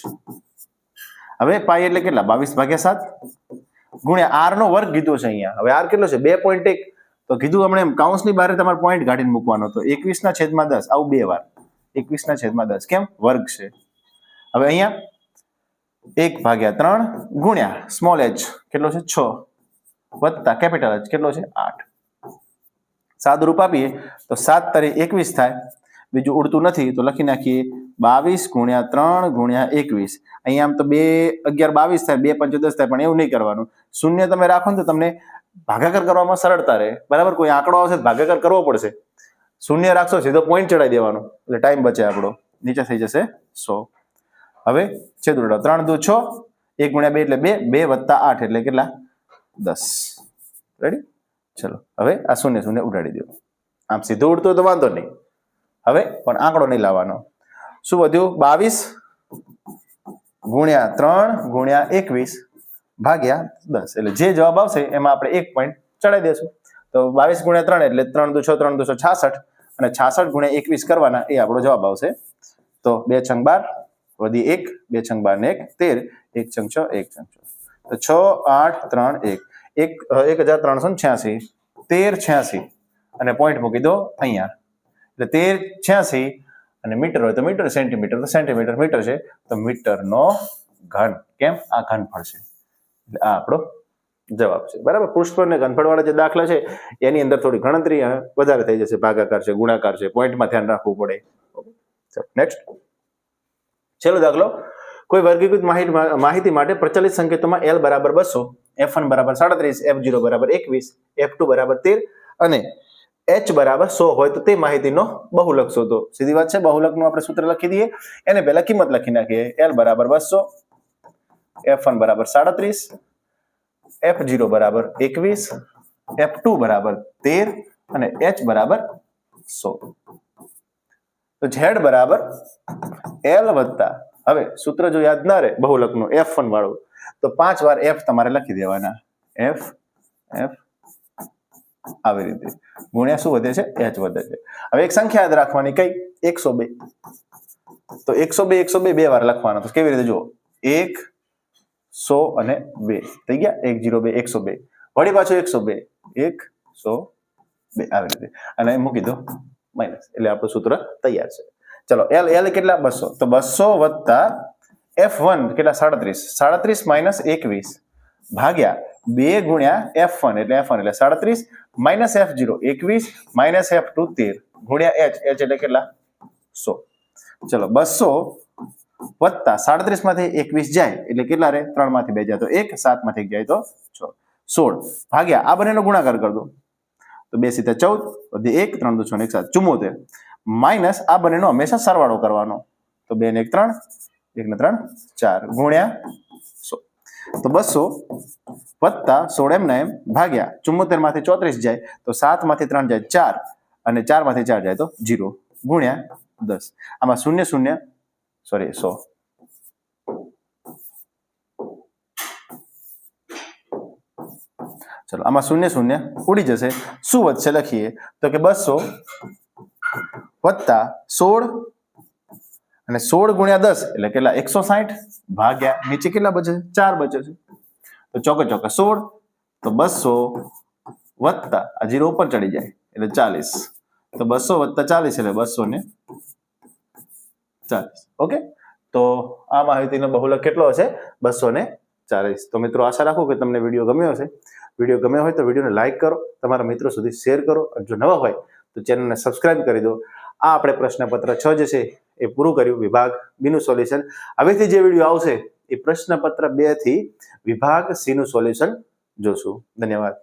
હવે પાઈ એટલે કેટલા? 22/7 ગુણ્યા r નો વર્ગ કીધો છે અહીંયા. હવે r કેટલો છે 2.1, તો કીધું હમણે એમ કૌંસની બહાર તમારે પોઈન્ટ કાઢીને મૂકવાનો. તો 21/10 આવું 2 વાર 21/10, કેમ? વર્ગ છે. હવે અહીંયા 1/3 ગુણ્યા સ્મોલ h કેટલો છે 6 વત્તા કેપિટલ H કેટલો છે 8. સાદું રૂપ આપીએ તો 7 તારી 21 થાય, બીજું ઉડતું નથી તો લખી નાખીએ 22 × 3 × 21. અહીંયા આમ તો 2 11 22 થાય, 2 5 10 થાય, પણ એવું નહીં કરવાનું. શૂન્ય તમે રાખો ને તો તમને ભાગાકાર કરવામાં સરળતા રહે. બરાબર. કોઈ આંકડો આવશે તો ભાગાકાર કરવો પડશે. શૂન્ય રાખશો સીધો પોઈન્ટ ચડાવી દેવાનો, એટલે ટાઈમ બચે આપણો, નીચે થઈ જશે 100. હવે છેદ ઉડાડો, 3 દુ 6, 1 × 2 એટલે 2, 2 વત્તા 8 એટલે કેટલા? 10. રેડી. ચલો હવે આ શૂન્ય શૂન્ય ઉડાડી દો. આમ સીધું ઉડતું તો વાંધો નહીં. હવે પણ આંકડો નહીં લાવવાનો. શું વધ્યું? 22 × 3 × 21 ભાગ્યા 10, એટલે જે જવાબ આવશે એમાં આપણે 1 પોઈન્ટ ચડાવી દેશું. તો 22 × 3 એટલે 3 દુ 6, 3 દુ 6 66, અને 66 × 21 કરવાના, એ આપણો જવાબ આવશે. તો 2 × 12 વધી 1, 2 × 12 ને 1 13, 1 × 6 1 × 6, તો 6 8 3 1 1386, 1386, અને પોઈન્ટ મૂકી દો અહીંયા. એટલે 1386, અને મીટર હોય તો મીટર, સેન્ટીમીટર તો સેન્ટીમીટર, મીટર છે તો મીટરનો ઘન. કેમ? આ ઘનફળ છે, એટલે આ આપણો જવાબ છે. બરાબર. પૃષ્ઠફળ ને ઘનફળ વાળા જે દાખલા છે એની અંદર થોડી ગણતરી વધારે થઈ જશે, ભાગાકાર છે, ગુણાકાર છે, પોઈન્ટમાં ધ્યાન રાખવું પડે. નેક્સ્ટ છેલ્લો દાખલો. કોઈ વર્ગીકૃત માહિતી માટે પ્રચલિત સંકેતોમાં L બરાબર 200, F1 બરાબર 37, F0 બરાબર 21, F2 બરાબર 13 અને H બરાબર 100 હોય તો તે માહિતીનો બહુલક શોધો. સીધી વાત છે. બહુલકનું આપણે સૂત્ર લખી દઈએ, એને પહેલા કિંમત લખી નાખીએ. L બરાબર 200, F1 બરાબર 37, F0 બરાબર 21, F2 બરાબર 13 અને H બરાબર 100. તો Z બરાબર L વત્તા, હવે સૂત્ર જો યાદ ના રહે બહુલકનું F1 વાળું, તો 5 વાર F તમારે લખી દેવાના. F F આવી રીતે ગુણ્યા શું વધે છે? H વધે છે. હવે એક સંખ્યા યાદ રાખવાની, કઈ? 102. તો 102 102 બે વાર લખવાના. તો કેવી રીતે? જુઓ, 1 100 અને 2 થઈ ગયા. 102 102, વળી પાછું 102 102 આવી રીતે, અને મૂકી દો માઇનસ, એટલે આપણું સૂત્ર તૈયાર છે. ચલો L કેટલા? 200. તો 200 વત્તા F1 કેટલા? 37 માઇનસ 21 ભાગ્યા 2 ગુણ્યા F1 એટલે 37 માઇનસ F0 21 માઇનસ F2 13 ગુણ્યા H એટલે કેટલા? 100. ચલો 200 વત્તા 37 માંથી 21 જાય એટલે કેટલા રહે? 3 માંથી 2 જાય તો 1, 7 માંથી 1 જાય તો 6, 16 ભાગ્યા આ બંનેનો ગુણાકાર કરી દો તો 2 × 7 = 14, 1 3 2 6 1 7 74 માઇનસ આ બંનેનો હંમેશા સરવાળો કરવાનો તો 2 ને 1 3, 1 ને 3 4 ગુણ્યા 100 તો 200 વત્તા 16 એમના એમ ભાગ્યા 74 માંથી 34 જાય તો 7 માંથી 3 જાય 4 અને 4 માંથી 4 જાય તો 0 ગુણ્યા 10 આમાં 100 ચલો આમાં 0 ઉડી જશે શું વધશે લખીએ તો કે 200 વત્તા 16 અને 16 ગુણ્યા 10 એટલે કેટલા 160 ભાગ્યા નીચે કેટલા બચે 4 બચે છે તો ચોકે 16 તો 200 વત્તા આ 0 ઉપર ચડી જાય એટલે 40 તો 200 વત્તા 40 એટલે 240 ઓકે તો આ માહિતીનો બહુલક કેટલો હશે 240 તો મિત્રો આશા રાખું કે તમને વિડીયો ગમ્યો હશે વિડીયો ગમ્યો હોય તો વિડીયોને લાઈક કરો તમારા મિત્રો સુધી શેર કરો અને જો નવા હોય તો ચેનલને સબસ્ક્રાઇબ કરી દો આ આપણે પ્રશ્નપત્ર 6 જે છે એ પૂરું કર્યું વિભાગ બી નું સોલ્યુશન હવેથી જે વિડીયો આવશે એ પ્રશ્નપત્ર 2 થી વિભાગ સી નું સોલ્યુશન જોશું ધન્યવાદ